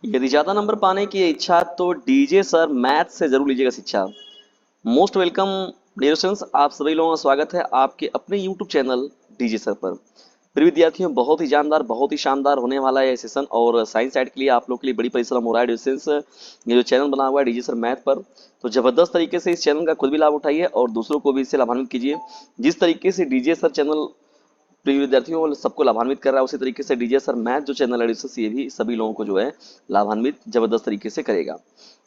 यदि ज्यादा नंबर पाने की इच्छा तो डीजे सर मैथ से जरूर लीजिएगा शिक्षा। मोस्ट वेलकम डियर स्टूडेंट्स, आप सभी लोगों का स्वागत है आपके अपने यूट्यूब चैनल डीजे सर पर। प्रिय विद्यार्थियों, बहुत ही जानदार बहुत ही शानदार होने वाला है ये सेशन और साइंस साइड के लिए आप लोग के लिए बड़ी परिश्रम हो रहा है डियर स्टूडेंट्स। ये जो चैनल बना हुआ है डीजे सर मैथ पर, तो जबरदस्त तरीके से इस चैनल का खुद भी लाभ उठाइए और दूसरों को भी इससे लाभान्वित कीजिए। जिस तरीके से डीजे सर चैनल प्रिय विद्यार्थियों को सबको लाभान्वित कर रहा है, उसी तरीके से डीजे सर मैथ जो चैनल है डिस्कस, ये भी सभी लोगों को जो है लाभान्वित जबरदस्त तरीके से करेगा।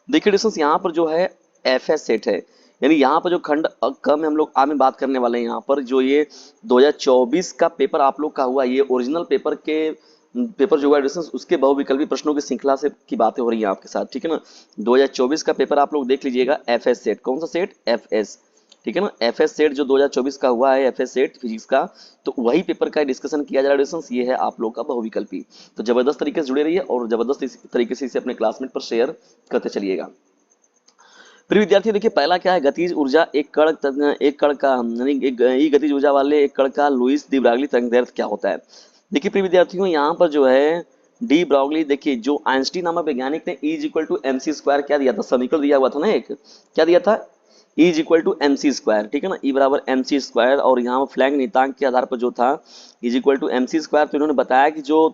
देखिए डिस्कस, यहाँ पर जो है एफ एस सेट है, यानी यहाँ पर जो खंड क में हम लोग आ में बात करने वाले हैं। यहाँ पर जो ये 2024 का पेपर आप लोग का हुआ, ये ओरिजिनल पेपर के पेपर जो हुआ डिस्कस, उसके बहुविकल्पी प्रश्नों की श्रृंखला से की बातें हो रही हैं आपके साथ, ठीक है ना। 2024 का पेपर आप लोग देख लीजिएगा, एफ एस सेट। कौन सा सेट? एफ एस, ठीक है ना। एफ एस सेट जो 2024 का हुआ है, एफ एस सेट फिजिक्स का, तो वही पेपर का डिस्कशन किया जा रहा है डिस्कस। ये है आप लोग का बहुविकल्पी। तो जबरदस्त तरीके से जुड़े रहिए और जबरदस्त इसी तरीके से इसे अपने क्लासमेट पर शेयर करते चलिएगा। प्रिय विद्यार्थी, देखिए पहला क्या है, गतिज ऊर्जा एक कण का यानी एक ई गतिज ऊर्जा वाले एक कण का लुईस डी ब्रागली तरंग दैर्ध्य क्या होता है। देखिए प्रिय विद्यार्थियों, यहाँ पर जो है डी ब्रागली, देखिए जो आइंस्टीन नामक वैज्ञानिक ने E equal to M C square क्या दिया था, समीकरण दिया हुआ था ना एक, क्या दिया था? E equal to M C square, ठीक है ना। E बराबर एम सी स्क्वायर, और यहाँ फ्लैंक नियतांक के आधार पर जो था E equal to M C square, तो इन्होंने बताया कि जो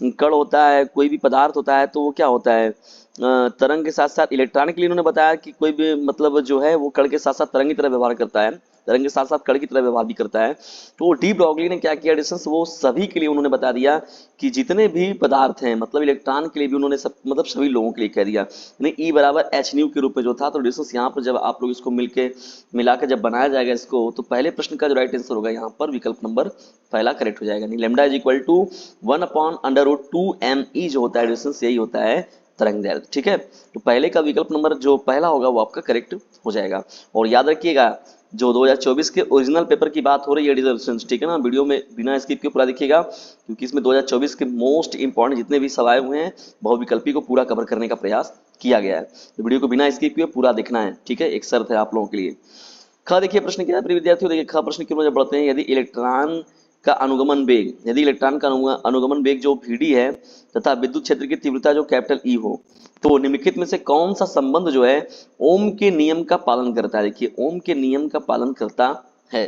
कण होता है, कोई भी पदार्थ होता है, तो वो क्या होता है, तरंग के साथ साथ इलेक्ट्रॉन के लिए इन्होंने बताया कि कोई भी मतलब जो है वो कण के साथ साथ तरंग की तरह व्यवहार करता है, तरंग के साथ साथ कण की तरह व्यवहार भी करता है। तो डी ब्रॉगली ने क्या किया डिस्टेंस, वो सभी के लिए उन्होंने बता दिया कि जितने भी पदार्थ हैं, मतलब इलेक्ट्रॉन के लिए भी उन्होंने सब मतलब सभी लोगों के लिए कह दिया, यानी ई बराबर एच न्यू के रूप में जो था। तो डिस्टेंस यहाँ पर जब आप लोग इसको मिलाकर जब बनाया जाएगा इसको, तो पहले प्रश्न का जो राइट आंसर होगा यहाँ पर विकल्प नंबर पहला करेक्ट हो जाएगा। Lambda is equal to 1/√2 ME जो होता है डिस्टेंस, यही होता है तरंग दैर्ध्य, ठीक है। तो पहले का विकल्प नंबर जो पहला होगा वो आपका करेक्ट हो जाएगा। और याद रखिएगा, जो 2024 के ओरिजिनल पेपर की बात हो रही है डिस्टेंस, ठीक है ना, वीडियो में बिना स्किप के पूरा देखिएगा, क्योंकि इसमें 2024 के मोस्ट इंपॉर्टेंट जितने भी सवाल हुए हैं, बहुविकल्पी को पूरा कवर करने का प्रयास किया गया है। तो वीडियो को बिना स्किप किए पूरा देखना है, ठीक है, एक शर्त है आप लोगों के लिए। ख देखिए प्रश्न क्या है प्रिय विद्यार्थियों, देखिए ख प्रश्न की ओर जब बढ़ते हैं, यदि इलेक्ट्रॉन का अनुगमन वेग, यदि इलेक्ट्रॉन का अनुगमन वेग जो Vd है तथा विद्युत क्षेत्र की तीव्रता जो कैपिटल E हो, तो निम्नलिखित में से कौन सा संबंध जो है ओम के नियम का पालन करता है। देखिए ओम के नियम का पालन करता है।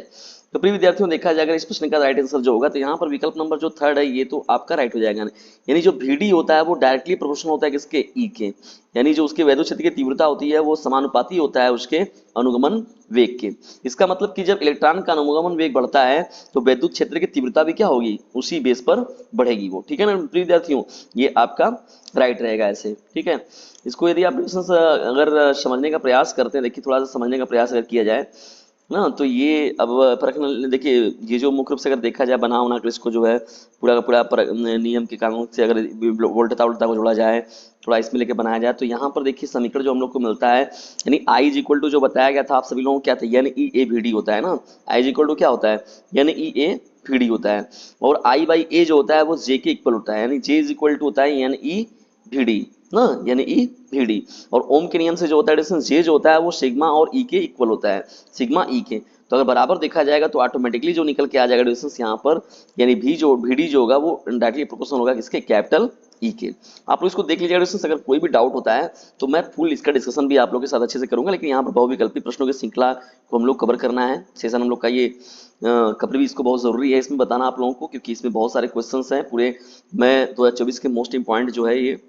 तो प्रिय विद्यार्थियों, देखा जाए अगर इस प्रश्न का राइट आंसर जो होगा, तो यहाँ पर विकल्प नंबर जो थर्ड है ये तो आपका राइट हो जाएगा। यानी जो Vd होता है वो डायरेक्टली प्रोपोर्शनल होता है किसके? E के, यानी जो उसके वैद्युत क्षेत्र की तीव्रता होती है वो समानुपाती होता है उसके अनुगमन वेग के। इसका मतलब कि जब इलेक्ट्रॉन का अनुगमन वेग बढ़ता है तो वैद्युत क्षेत्र की तीव्रता भी क्या होगी, उसी बेस पर बढ़ेगी वो, ठीक है ना प्रिय विद्यार्थियों। ये आपका राइट रहेगा ऐसे, ठीक है। इसको यदि आप अगर समझने का प्रयास करते हैं, देखिए थोड़ा सा समझने का प्रयास अगर किया जाए ना, तो ये अब परख देखिए, ये जो मुख्य रूप से अगर देखा जाए बना उना कर इसको जो है पूरा का पूरा नियम के कानून से अगर वोल्टता उल्टा को जोड़ा जाए, थोड़ा इसमें लेके बनाया जाए, तो यहाँ पर देखिए समीकरण जो हम लोग को मिलता है, यानी आई इज इक्वल टू जो बताया गया था आप सभी लोगों को क्या था, यानी ई ए वी डी होता है ना। आई इज इक्वल टू क्या होता है, यानी ई ए वी डी होता है, और आई बाई ए जो होता है वो जे के इक्वल होता है, यानी जे इज इक्वल टू होता है यानी ई वी डी ना, यानी ई वी डी। और ओम के नियम से जो होता है डिस्टेंस जे जो होता है वो सिग्मा और ई के इक्वल होता है, सिग्मा ई के। तो अगर बराबर देखा जाएगा तो ऑटोमेटिकली जो निकल के आ जाएगा डिस्टेंस यहाँ पर, यानी भी जो वी जो होगा वो डायरेक्टली प्रोपोर्शनल होगा किसके? कैपिटल ई के। आप लोग इसको देख लीजिएगा डिस्टेंस, अगर कोई भी डाउट होता है तो मैं फुल इसका डिस्कशन भी आप लोगों के साथ अच्छे से करूंगा, लेकिन यहाँ पर बहुविकल्पी प्रश्नों की श्रृंखला को हम लोग कवर करना है, सेशन हम लोग का ये कवर भी इसको बहुत जरूरी है इसमें बताना आप लोगों को, क्योंकि इसमें बहुत सारे क्वेश्चंस हैं पूरे। मैं 2024 के मोस्ट इंपॉर्टेंट जो है ये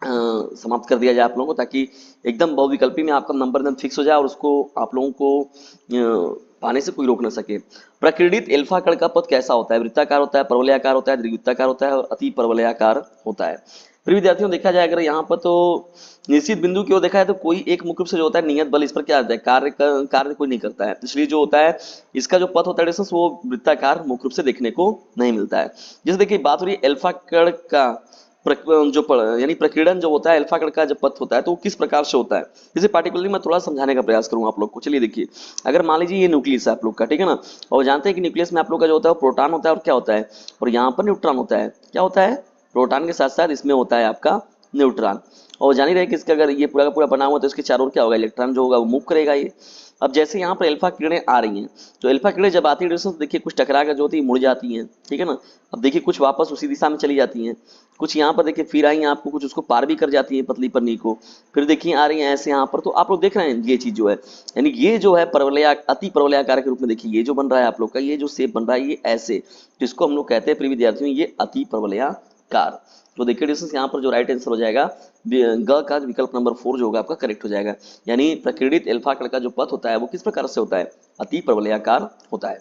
समाप्त कर दिया जाए आप लोगों को, ताकि एकदम बहुविकल्पी में आपका नंबर एकदम फिक्स हो जाए और उसको आप लोगों को पाने से कोई रोक ना सके। प्रकीर्णित एल्फा कण का पथ कैसा होता है? वृत्ताकार होता है, परवलयाकार होता है, दीर्घवृत्ताकार होता है और अति परवलयाकार होता है। प्रिय विद्यार्थियों, देखा जाए अगर यहाँ पर तो निश्चित बिंदु की ओर देखा है तो कोई एक मुख्य रूप से जो होता है नियत बल, इस पर क्या आता है, कार्य कोई नहीं करता है, इसलिए जो होता है इसका जो पथ होता है डिस्टेंस वो वृत्ताकार मुख्य रूप से देखने को नहीं मिलता है। जैसे देखिए बात हो रही है एल्फा कण का यानी प्रकीर्णन जो होता है अल्फा कण का जब पथ होता है तो वो किस प्रकार से होता है, जैसे पार्टिकुलरली मैं थोड़ा समझाने का प्रयास करूंगा आप लोग को। चलिए देखिए, अगर मान लीजिए ये न्यूक्लियस है आप लोग का, ठीक है ना, और जानते हैं कि न्यूक्लियस में आप लोग का जो होता है वो प्रोटॉन होता है और क्या होता है, और यहाँ पर न्यूट्रॉन होता है। क्या होता है? प्रोटॉन के साथ साथ इसमें होता है आपका न्यूट्रॉन। और जान ही रहे कि इसका अगर ये पूरा का पूरा बना हुआ तो इसके चारों ओर क्या होगा, इलेक्ट्रॉन जो होगा वो मूव करेगा ये। अब जैसे यहाँ पर अल्फा किरणें आ रही हैं, तो अल्फा किरणें जब आती है तो देखिए कुछ टकरा कर जो होती है मुड़ जाती हैं, ठीक है ना। अब देखिए कुछ वापस उसी दिशा में चली जाती हैं, कुछ यहाँ पर देखिए फिर आई हैं आपको, कुछ उसको पार भी कर जाती हैं पतली पन्नी को, फिर देखिए आ रही हैं ऐसे यहाँ पर। तो आप लोग देख रहे हैं ये चीज जो है, यानी ये जो है परवलया अति परवलयाकार के रूप में देखिए ये जो बन रहा है आप लोग का, ये जो शेप बन रहा है ये ऐसे, तो इसको हम लोग कहते हैं प्रिय विद्यार्थियों ये अति परवलयाकार। तो देखिए डिस्टेंस यहाँ पर जो राइट आंसर हो जाएगा ग का विकल्प नंबर 4 जो होगा आपका करेक्ट हो जाएगा। यानी प्रकीर्णित अल्फा कण का जो पथ होता है वो किस प्रकार से होता है, अति परवलयाकार होता है।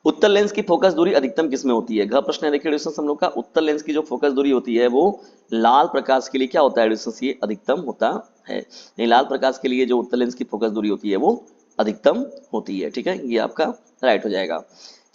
उत्तल लेंस की फोकस दूरी अधिकतम किसमें होती है, घ प्रश्न है। देखिए डिस्टेंस हम लोग का उत्तल लेंस की जो फोकस दूरी होती है वो लाल प्रकाश के लिए क्या होता है डिस्टेंस, ये अधिकतम होता है। नहीं, लाल प्रकाश के लिए जो उत्तल लेंस की फोकस दूरी होती है वो अधिकतम होती है, ठीक है, ये आपका राइट हो जाएगा।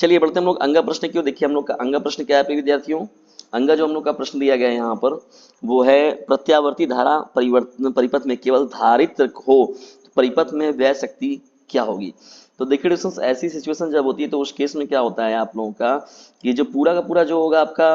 चलिए बढ़ते हम लोग अंग प्रश्न की ओर। देखिए हम लोग का अंग प्रश्न क्या है प्रिय विद्यार्थियों, अंग जो हम लोग का प्रश्न दिया गया है यहाँ पर वो है प्रत्यावर्ती धारा परिवर्तन परिपथ में केवल धारित्र हो तो परिपथ में व्यय शक्ति क्या होगी। तो देखिए दोस्तों ऐसी सिचुएशन जब होती है तो उस केस में क्या होता है आप लोगों का, ये जो पूरा का पूरा जो होगा आपका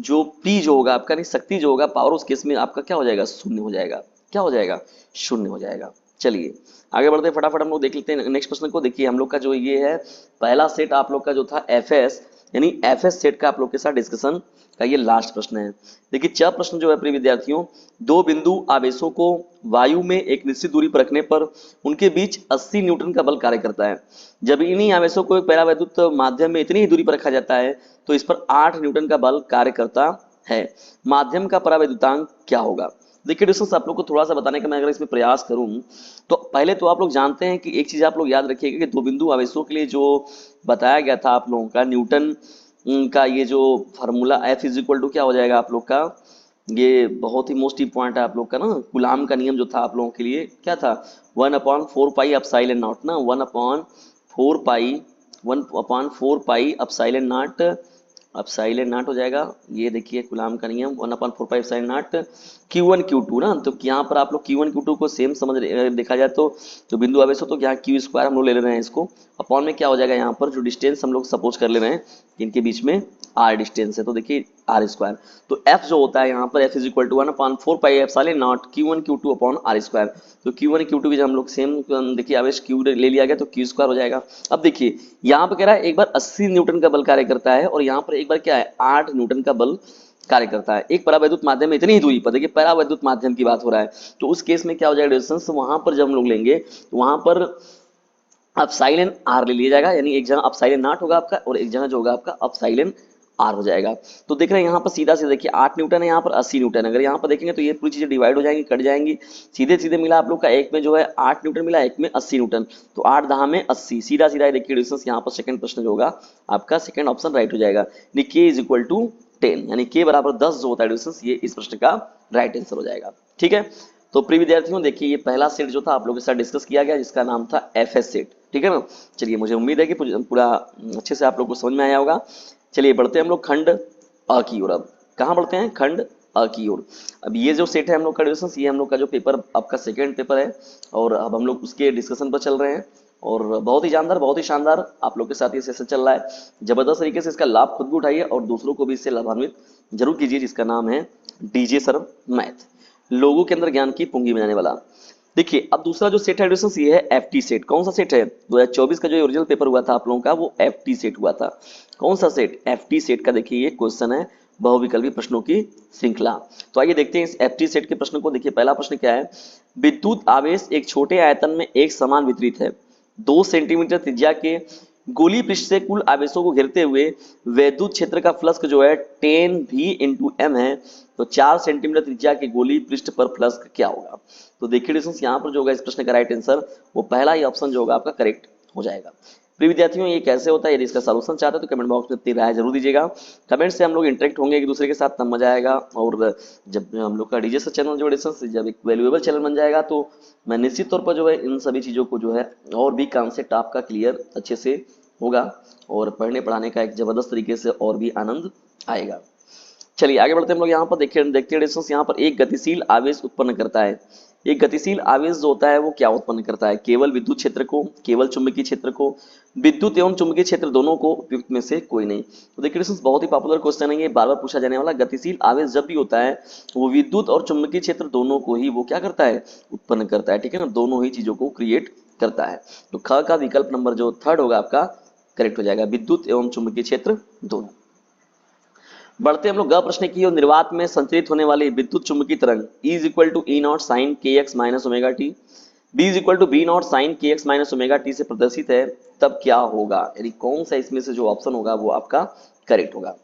जो पी जो होगा आपका नहीं शक्ति जो होगा पावर, उस केस में आपका क्या हो जाएगा, शून्य हो जाएगा। क्या हो जाएगा, शून्य हो जाएगा। चलिए आगे बढ़ते फटाफट हम लोग देख लेते हैं नेक्स्ट प्रश्न को। देखिए हम लोग का जो ये है पहला सेट आप लोग का जो था एफएस यानी एफएस सेट का आप लोग के साथ डिस्कशन का ये लास्ट प्रश्न है। देखिए च प्रश्न जो है प्रिय विद्यार्थियों, दो बिंदु आवेशों को वायु में एक निश्चित दूरी पर रखने पर उनके बीच 80 न्यूटन का बल कार्य करता है। जब इन्हीं आवेशों को एक परावैद्युत माध्यम में इतनी ही दूरी पर रखा जाता है तो इस पर 8 न्यूटन का बल कार्य करता है। माध्यम का परावैद्युतांक क्या होगा। देखिए दोस्तों आप लोग को थोड़ा सा बताने का मैं अगर इसमें प्रयास करूं तो पहले तो आप लोग जानते हैं कि एक चीज आप लोग याद रखिएगा कि दो बिंदु आवेशों के लिए जो बताया गया था आप लोगों का न्यूटन का ये जो formula F is equal to क्या हो जाएगा आप लोग का, ये बहुत ही मोस्ट इंपॉर्टेंट है आप लोग का ना, गुलाम का नियम जो था आप लोगों के लिए क्या था 1/4 पाई अपसाइलन नॉट ना, 1/4 पाई अपसाइलन नॉट, अपसाइलन नॉट हो जाएगा। ये देखिए गुलाम का नियम 1/4 पाई अपसाइलन नॉट Q1 Q2 ना। तो यहाँ पर आप लोग Q1 Q2 को सेम समझ देखा जाए तो जो बिंदु आवेश हो तो यहाँ Q स्क्वायर हम लोग ले रहे हैं इसको, अपॉन में क्या हो जाएगा यहाँ पर जो डिस्टेंस हम लोग सपोज कर ले रहे हैं इनके बीच में R डिस्टेंस है तो देखिए R स्क्वायर। तो F जो होता है यहाँ पर F is equal to 1/4 pi epsilon naught Q1 Q2 upon R square. तो Q1 Q2 की जब हम लोग सेम देखिए आवेश Q ले लिया गया तो Q स्क्वायर हो जाएगा। अब देखिए यहाँ पर कह रहा है एक बार 80 न्यूटन का बल कार्य करता है और यहाँ पर एक बार क्या है 8 न्यूटन का बल कार्य करता है एक परावैद्युत माध्यम में इतनी ही दूरी पर। देखिए परावैद्युत माध्यम की बात हो रहा है तो उस केस में क्या हो जाएगा डिस्टेंस, वहां पर जब हम लोग लेंगे तो वहां पर अपसाइलन आर ले लिया जाएगा, यानी एक जगह अपसाइलन नॉट होगा आपका और एक जगह जो होगा आपका अपसाइलन आर हो जाएगा। तो देख रहे हैं यहाँ पर सीधा सीधा देखिए 8 न्यूटन है, यहाँ पर 80 न्यूटन। अगर यहाँ पर देखेंगे तो ये पूरी चीजें डिवाइड हो जाएंगी, कट जाएंगी, सीधे सीधे मिला आप लोग का एक में जो है 8 न्यूटन मिला, एक में 80 न्यूटन, तो 8 दहा में 80, सीधा सीधा देखिए डिस्टेंस यहाँ पर सेकंड प्रश्न जो होगा आपका सेकंड ऑप्शन राइट हो जाएगा। यानी के इज इक्वल टू 10 यानी के बराबर 10 जो होता है डिस्टेंस, ये इस प्रश्न का राइट आंसर हो जाएगा। ठीक है, तो प्रिय विद्यार्थियों देखिए ये पहला सेट जो था आप लोगों के साथ डिस्कस किया गया जिसका नाम था एफएस सेट। ठीक है ना, चलिए मुझे उम्मीद है कि पूरा अच्छे से आप लोग को समझ में आया होगा। चलिए बढ़ते हैं हम लोग खंड अ की ओर। अब कहाँ बढ़ते हैं, खंड अ की ओर। अब ये जो सेट है हम लोग का डिस्कस, ये हम लोग का जो पेपर आपका सेकेंड पेपर है और अब हम लोग उसके डिस्कशन पर चल रहे हैं और बहुत ही जानदार बहुत ही शानदार आप लोग के साथ ये सेशन चल रहा है। जबरदस्त तरीके से इसका लाभ खुद भी उठाइए और दूसरों को भी इससे लाभान्वित जरूर कीजिए, जिसका नाम है डीजे सर मैथ, लोगों के अंदर ज्ञान की पूंगी बनाने वाला। देखिए अब दूसरा जो सेट है एडिशंस ये है एफटी सेट। कौन सा सेट है, 2024 का जो ओरिजिनल पेपर हुआ था आप लोगों का वो एफटी सेट हुआ था। कौन सा सेट, एफटी सेट का देखिए ये क्वेश्चन है बहुविकल्पी प्रश्नों की श्रृंखला। तो आइए देखते हैं इस एफटी सेट के प्रश्न को। देखिए पहला प्रश्न क्या है, विद्युत आवेश एक छोटे आयतन में एक समान वितरित है, 2 सेंटीमीटर त्रिज्या के गोली पृष्ठ से कुल आवेशों को घेरते हुए वैद्युत क्षेत्र का फ्लक्स जो है 10 V × M है, तो 4 सेंटीमीटर त्रिज्या के गोली पृष्ठ पर फ्लक्स क्या होगा। तो देखिए डिस्टेंस यहाँ पर जो होगा इस प्रश्न का राइट आंसर वो पहला ही ऑप्शन जो होगा आपका करेक्ट हो जाएगा। प्रिय विद्यार्थियों ये कैसे होता है, यदि इसका सॉल्यूशन चाहते हो तो कमेंट बॉक्स में अपनी राय जरूर दीजिएगा। कमेंट से हम लोग इंटरेक्ट होंगे एक दूसरे के साथ, तब मजा आएगा। और जब हम लोग का डीजे से चैनल जो डिस्टेंस जब एक वैल्यूएबल चैनल बन जाएगा तो मैं निश्चित तौर पर जो है इन सभी चीज़ों को जो है और भी कॉन्सेप्ट आपका क्लियर अच्छे से होगा और पढ़ने पढ़ाने का एक जबरदस्त तरीके से और भी आनंद आएगा। चलिए आगे बढ़ते हैं हम लोग यहाँ पर देखते हैं डिस्टेंस यहाँ पर एक गतिशील आवेश उत्पन्न करता है, एक गतिशील आवेश जो होता है वो क्या उत्पन्न करता है, केवल विद्युत क्षेत्र को, केवल चुंबकीय क्षेत्र को, विद्युत एवं चुंबकीय क्षेत्र दोनों को, उपयुक्त में से कोई नहीं। तो देखिए दोस्तों बहुत ही पॉपुलर क्वेश्चन है ये, बार बार पूछा जाने वाला। गतिशील आवेश जब भी होता है वो विद्युत और चुंबकीय क्षेत्र दोनों को ही वो क्या करता है, उत्पन्न करता है, ठीक है ना, दोनों ही चीजों को क्रिएट करता है। तो ख का विकल्प नंबर जो थर्ड होगा आपका करेक्ट हो जाएगा, विद्युत एवं चुंबकीय क्षेत्र दोनों। बढ़ते हम लोग ग प्रश्न की ओर, निर्वात में संचरित होने वाली विद्युत चुंबकीय तरंग E is equal to E naught sine k x minus omega t, B is equal to B naught sine k x minus omega t से प्रदर्शित है, तब क्या होगा, यानी कौन सा इसमें से जो ऑप्शन होगा वो आपका करेक्ट होगा।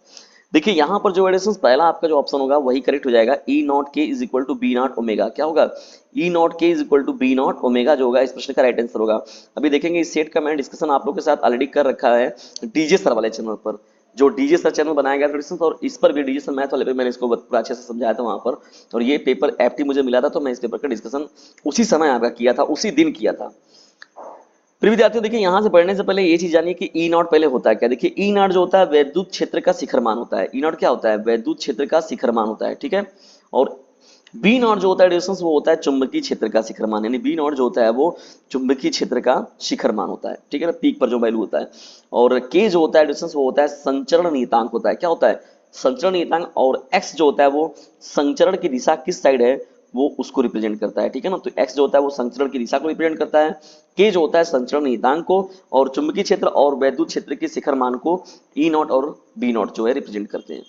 देखिए यहाँ पर जो एडिशन पहला आपका जो ऑप्शन होगा वही करेक्ट हो जाएगा, E naught K is equal to B naught omega, क्या होगा, E naught K is equal to B naught omega जो होगा इस प्रश्न का राइट आंसर होगा। अभी देखेंगे इस सेट का मैंने डिस्कशन आप लोग के साथ ऑलरेडी कर रखा है डीजे सर वाले चैनल पर, जो डीजे सर चैनल बनाया गया था, और इस पर भी डीजे सर मैथ वाले पे मैंने इसको पूरा अच्छे से समझाया था वहां पर, और ये पेपर एफटी मुझे मिला था तो मैं इस पेपर का डिस्कशन उसी समय आपका किया था, उसी दिन किया था। प्रिय विद्यार्थियों देखिए यहां से पढ़ने से पहले ये चीज जानिए कि ई नॉट पहले होता है क्या। देखिए ई नॉट जो होता है वैद्युत क्षेत्र का शिखरमान होता है, ई नॉट क्या होता है, वैद्युत क्षेत्र का शिखरमान होता है, ठीक है। और बी नॉट जो होता है डिस्टेंस वो होता है चुंबकीय क्षेत्र का शिखरमान, यानी बी नॉट जो होता है वो चुंबकीय क्षेत्र का शिखरमान होता है, ठीक है ना, पीक पर जो वैल्यू होता है। और के जो होता है डिस्टेंस वो होता है संचरण नियतांक होता है, क्या होता है, संचरण नियतांक। और एक्स जो होता है वो संचरण की दिशा किस साइड है वो उसको रिप्रेजेंट करता है, ठीक है ना। तो एक्स जो होता है वो संचरण की दिशा को रिप्रेजेंट करता है, के जो होता है संचरण नियतांक को, और चुंबकीय क्षेत्र और वैद्युत क्षेत्र के शिखर मान को ई नॉट और बी नॉट जो है रिप्रेजेंट करते हैं।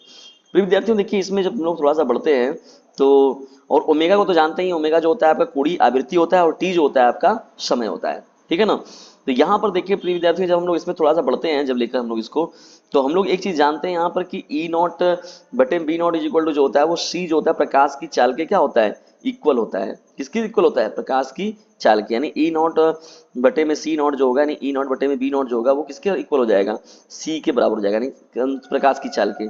प्रिय विद्यार्थियों देखिए इसमें जब हम लोग थोड़ा सा बढ़ते हैं तो, और ओमेगा को तो जानते ही, ओमेगा जो होता है आपका कोणीय आवृत्ति होता है, और टी जो होता है आपका समय होता है, ठीक है ना। तो यहाँ पर देखिए प्रिय विद्यार्थियों जब हम लोग इसमें थोड़ा सा बढ़ते हैं, जब लेकर हम लोग इसको, तो हम लोग एक चीज जानते हैं यहाँ पर कि ई नॉट बटे B naught is equal to जो होता है वो सी जो होता है प्रकाश की चाल के क्या होता है, इक्वल होता है, किसकी इक्वल होता है, प्रकाश की चाल के, यानी ई नॉट बटे में सी नॉट जो होगा, यानी ई नॉट बटे में बी नॉट जो होगा वो किसके इक्वल हो जाएगा, सी के बराबर हो जाएगा, यानी प्रकाश की चाल के।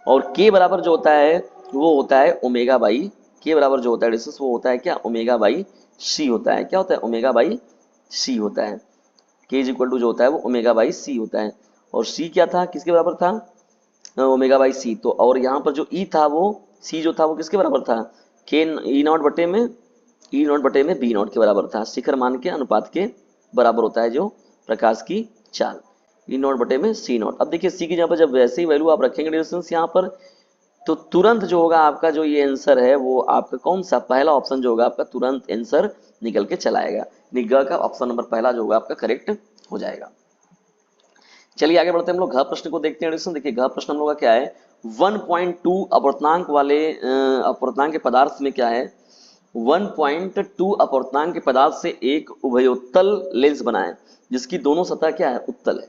और के बराबर जो होता है वो होता है ओमेगा बाई, के बराबर जो होता है डिस्टेंस वो होता है क्या, ओमेगा बाई सी होता है, क्या होता है, ओमेगा बाई सी होता है। के इज इक्वल टू जो होता है वो ओमेगा बाई सी होता है, और सी क्या था, किसके बराबर था, ओमेगा बाई सी। तो और यहाँ पर जो ई था वो सी जो था वो किसके बराबर था, के ई नॉट बटे में, ई नॉट बटे में बी नॉट के बराबर था, शिखर मान के अनुपात के बराबर होता है जो प्रकाश की चाल, ई नॉट बटे में सी नॉट। अब देखिए सी की जगह पर जब वैसे ही वैल्यू आप रखेंगे डिस्टेंस यहाँ पर, तो तुरंत जो होगा आपका जो ये आंसर है वो आपका कौन सा, पहला ऑप्शन जो होगा आपका तुरंत आंसर निकल के चला आएगा, ग का ऑप्शन नंबर पहला जो होगा आपका करेक्ट हो जाएगा। चलिए आगे बढ़ते हैं हम लोग घ प्रश्न को देखते हैं। देखिए घ प्रश्न हम लोग का क्या है, 1.2 अपवर्तनांक वाले अपवर्तनांक के पदार्थ में क्या है, 1.2 अपवर्तनांक के पदार्थ से एक उभयोत्तल लेंस बनाए जिसकी दोनों सतह क्या है, उत्तल है,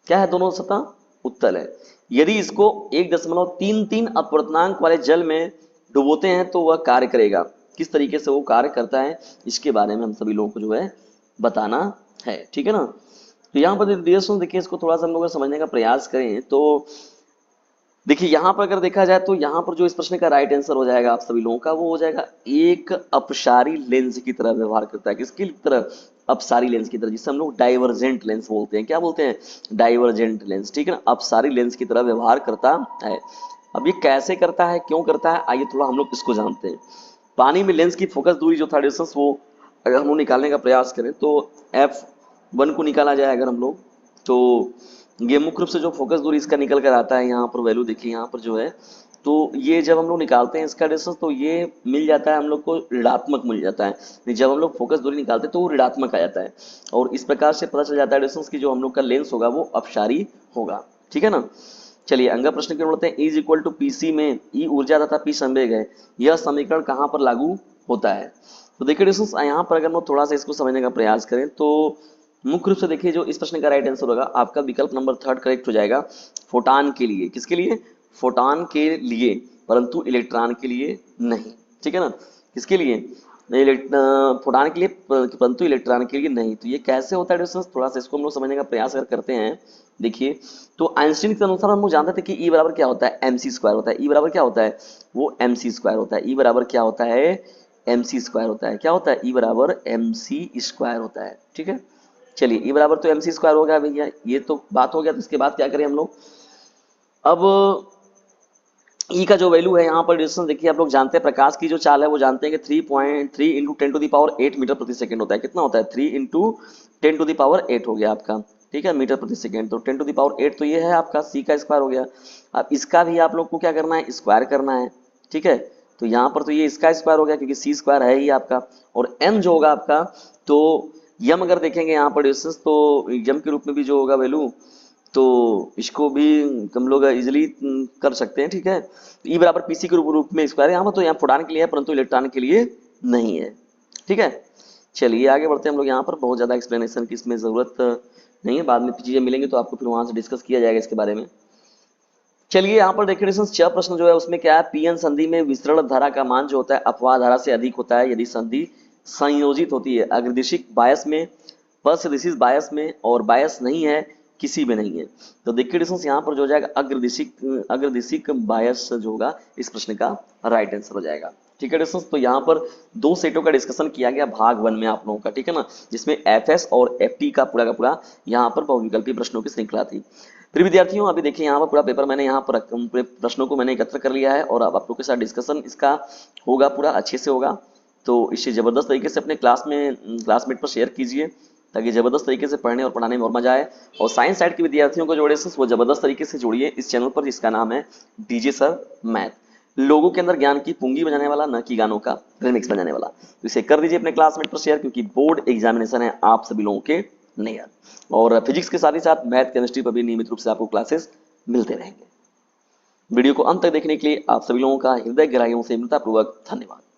क्या है, दोनों सतह उत्तल है। यदि इसको 1.33 अपवर्तनांक वाले जल में डुबोते हैं तो वह कार्य करेगा, किस तरीके से वो कार्य करता है इसके बारे में हम सभी लोगों को जो है बताना है, ठीक है ना। तो यहाँ पर देखिए इसको थोड़ा सा हम लोग समझने का प्रयास करें तो देखिए यहाँ पर अगर देखा जाए तो यहाँ पर जो इस प्रश्न का राइट आंसर हो जाएगा आप सभी लोगों का वो हो जाएगा एक अपसारी लेंस की तरह व्यवहार करता है, किसकी तरह, अपसारी लेंस की तरह, जिसे हम लोग डाइवर्जेंट लेंस बोलते हैं, क्या बोलते हैं, डाइवर्जेंट लेंस, ठीक है ना, अपसारी लेंस की तरह व्यवहार करता है। अब ये कैसे करता है, क्यों करता है, आइए थोड़ा हम लोग इसको जानते हैं। पानी में लेंस की फोकस दूरी जो था डिस्टेंस वो अगर हम लोग निकालने का प्रयास करें तो f1 को निकाला जाए अगर हम लोग, तो ये मुख्य रूप से जो फोकस दूरी इसका निकल कर आता है, यहाँ पर वैल्यू देखिए यहाँ पर जो है, तो ये जब हम लोग निकालते हैं इसका डिस्टेंस तो ये मिल जाता है हम लोग को ऋणात्मक मिल जाता है, जब हम लोग फोकस दूरी निकालते हैं तो वो ऋणात्मक आ जाता है, और इस प्रकार से पता चल जाता है डिस्टेंस की जो हम लोग का लेंस होगा वो अपसारी होगा, ठीक है ना। चलिए अगला प्रश्न की ओर बढ़ते हैं। E is equal to P C में E ऊर्जा तथा P संवेग है, यह समीकरण कहाँ पर लागू होता है। तो देखिए डिस्टेंस यहाँ पर अगर हम थोड़ा सा इसको समझने का प्रयास करें तो मुख्य रूप से देखिए जो इस प्रश्न का राइट आंसर होगा आपका विकल्प नंबर थर्ड करेक्ट हो जाएगा, फोटान के लिए, किसके लिए, फोटान के लिए, परंतु इलेक्ट्रॉन के लिए नहीं, ठीक है ना, किसके लिए, फोटान के लिए परंतु इलेक्ट्रॉन के लिए नहीं। तो ये कैसे होता है डिस्टेंस, थोड़ा सा इसको हम लोग समझने का प्रयास अगर करते हैं। देखिए तो आइंस्टीन के अनुसार हम लोग जानते थे कि E बराबर क्या होता है, mc स्क्वायर होता है, E बराबर क्या होता है, वो mc स्क्वायर होता है, E बराबर क्या होता है, mc स्क्वायर होता है, क्या होता है, E बराबर mc स्क्वायर होता है, ठीक है। चलिए E बराबर तो mc स्क्वायर हो गया भैया, ये तो बात हो गया। तो इसके बाद क्या करें हम लोग, अब ई का जो वैल्यू है यहाँ पर डिस्टेंस देखिए, आप लोग जानते हैं प्रकाश की जो चाल है वो जानते हैं कि 3.3 इंटू 10⁸ मीटर प्रति सेकंड होता है। कितना होता है? 3 इंटू 10⁸ हो गया आपका, ठीक है, मीटर प्रति सेकंड। तो 10⁸ तो ये है आपका सी का स्क्वायर हो गया। अब इसका भी आप लोग को क्या करना है? स्क्वायर करना है, ठीक है। तो यहाँ पर तो ये इसका स्क्वायर हो गया क्योंकि सी स्क्वायर है ही आपका, और एम जो होगा आपका, तो यम अगर देखेंगे यहाँ पर डिस्टेंस, तो यम के रूप में भी जो होगा वैल्यू, तो इसको भी हम लोग इजिली कर सकते हैं, ठीक है। ई बराबर पीसी के रूप में स्क्वायर यहाँ पर, तो यहाँ फोटान के लिए है परंतु इलेक्ट्रॉन के लिए नहीं है, ठीक है। चलिए आगे बढ़ते हैं हम लोग। यहाँ पर बहुत ज़्यादा एक्सप्लेनेशन की इसमें ज़रूरत नहीं है, बाद में चीज़ें मिलेंगी तो आपको फिर वहाँ से डिस्कस किया जाएगा इसके बारे में। चलिए यहाँ पर देखिए डिस्टेंस 6 प्रश्न जो है उसमें क्या है, पीएन संधि में विसरण धारा का मान जो होता है अपवाह धारा से अधिक होता है यदि संधि संयोजित होती है अग्रदिशिक बायस में, पश्चदिशिक बायस में, और बायस नहीं है किसी में नहीं है। तो देखिए डिस्टेंस यहाँ पर जो हो जाएगा अग्रदिशिक बायस जो होगा इस प्रश्न का राइट आंसर हो जाएगा, ठीक है डिस्टेंस। तो यहाँ पर दो सेटों का डिस्कशन किया गया भाग 1 में आप लोगों का, ठीक है ना, जिसमें एफएस और एफटी का पूरा यहाँ पर बहुविकल्पी प्रश्नों की श्रृंखला थी। फिर विद्यार्थियों अभी देखिए यहाँ पर पूरा पेपर मैंने यहाँ पर पूरे प्रश्नों को मैंने एकत्र कर लिया है और अब आप लोग के साथ डिस्कशन इसका होगा, पूरा अच्छे से होगा। तो इसे जबरदस्त तरीके से अपने क्लासमेट पर शेयर कीजिए ताकि जबरदस्त तरीके से पढ़ने और पढ़ाने में और मजा आए। और साइंस साइड के विद्यार्थियों को जोड़े से वो जबरदस्त तरीके से जोड़िए इस चैनल पर जिसका नाम है डीजे सर मैथ, लोगों के अंदर ज्ञान की पूंगी बजाने वाला, न कि गानों का रिमिक्स बजाने वाला। तो इसे कर दीजिए अपने क्लासमेट पर शेयर क्योंकि बोर्ड एग्जामिनेशन है आप सभी लोगों के नियर, और फिजिक्स के साथ ही साथ मैथ केमिस्ट्री पर भी नियमित रूप से आपको क्लासेस मिलते रहेंगे। वीडियो को अंत तक देखने के लिए आप सभी लोगों का हृदय गहराइयों से मित्रतापूर्वक धन्यवाद।